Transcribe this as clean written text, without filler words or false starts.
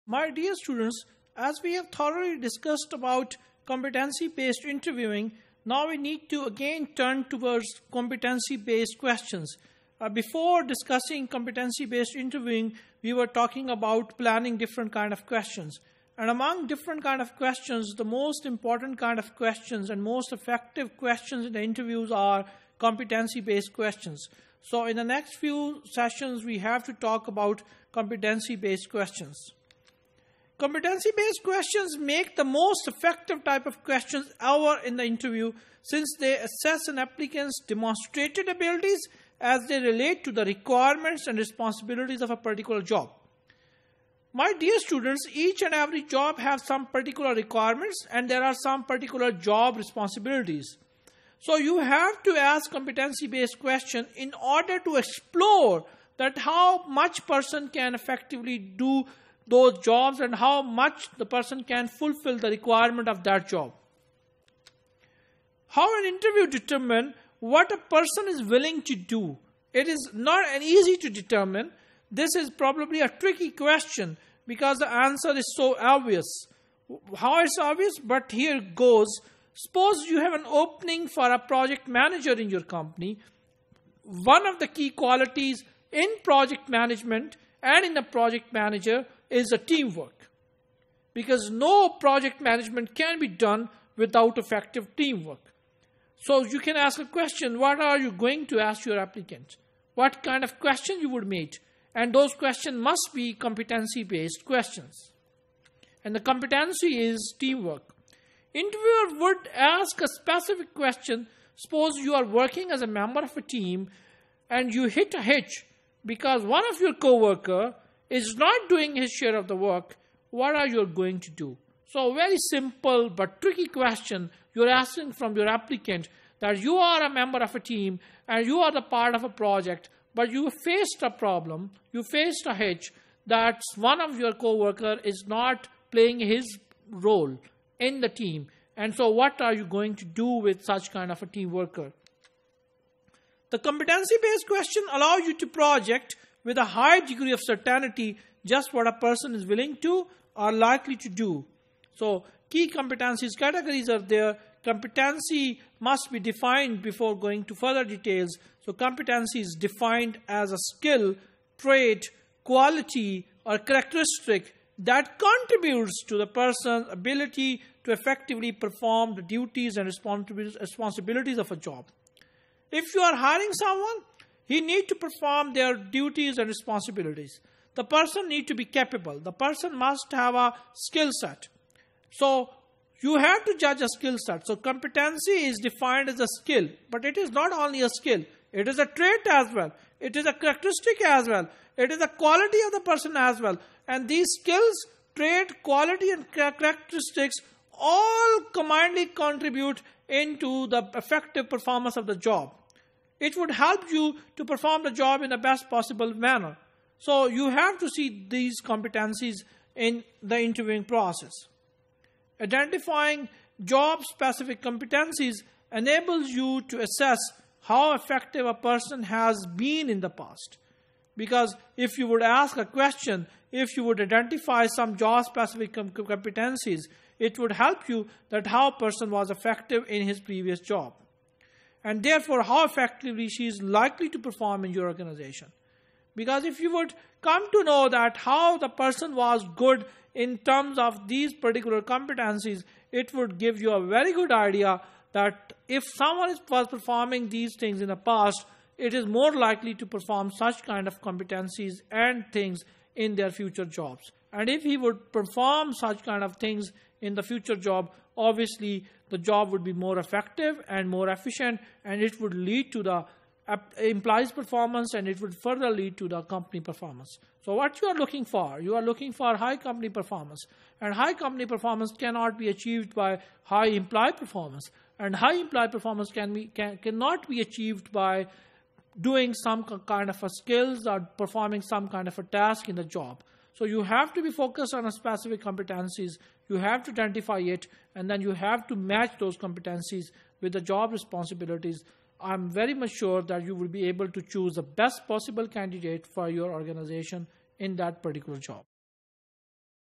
My dear students, as we have thoroughly discussed about competency-based interviewing, now we need to again turn towards competency-based questions. Before discussing competency-based interviewing, we were talking about planning different kind of questions. And among different kind of questions, the most important kind of questions and most effective questions in the interviews are competency-based questions. So in the next few sessions, we have to talk about competency-based questions. Competency-based questions make the most effective type of questions ever in the interview, since they assess an applicant's demonstrated abilities as they relate to the requirements and responsibilities of a particular job. My dear students, each and every job has some particular requirements and there are some particular job responsibilities. So you have to ask competency-based question in order to explore that how much person can effectively do those jobs and how much the person can fulfill the requirement of that job. How an interview determines what a person is willing to do. It is not an easy to determine. This is probably a tricky question because the answer is so obvious. How it's obvious? But here it goes. Suppose you have an opening for a project manager in your company. One of the key qualities in project management and in a project manager is a teamwork. Because no project management can be done without effective teamwork. So you can ask a question, what are you going to ask your applicant? What kind of question you would make? And those questions must be competency-based questions. And the competency is teamwork. Interviewer would ask a specific question. Suppose you are working as a member of a team and you hit a hitch because one of your co-worker is not doing his share of the work. What are you going to do? So very simple but tricky question you're asking from your applicant, that you are a member of a team and you are the part of a project, but you faced a problem, you faced a hitch that one of your co-worker is not playing his role in the team. And so what are you going to do with such kind of a team worker? The competency-based question allows you to project with a high degree of certainty just what a person is willing to or likely to do. So key competencies categories are there. Competency must be defined before going to further details. So competency is defined as a skill, trait, quality or characteristic that contributes to the person's ability to effectively perform the duties and responsibilities of a job. If you are hiring someone, he needs to perform their duties and responsibilities. The person needs to be capable. The person must have a skill set. So you have to judge a skill set. So competency is defined as a skill, but it is not only a skill. It is a trait as well. It is a characteristic as well. It is a quality of the person as well. And these skills, trait, quality and characteristics all combinedly contribute into the effective performance of the job. It would help you to perform the job in the best possible manner. So you have to see these competencies in the interviewing process. Identifying job-specific competencies enables you to assess how effective a person has been in the past. Because if you would ask a question, if you would identify some job-specific competencies, it would help you that how a person was effective in his previous job. And therefore, how effectively she is likely to perform in your organization. Because if you would come to know that how the person was good in terms of these particular competencies, it would give you a very good idea that if someone was performing these things in the past, it is more likely to perform such kind of competencies and things in their future jobs. And if he would perform such kind of things in the future job, obviously the job would be more effective and more efficient, and it would lead to the employee's performance and it would further lead to the company performance. So what you are looking for? You are looking for high company performance. And high company performance cannot be achieved by high employee performance. And high employee performance cannot be achieved by doing some kind of a skills or performing some kind of a task in the job. So you have to be focused on a specific competencies. You have to identify it, and then you have to match those competencies with the job responsibilities. I'm very much sure that you will be able to choose the best possible candidate for your organization in that particular job.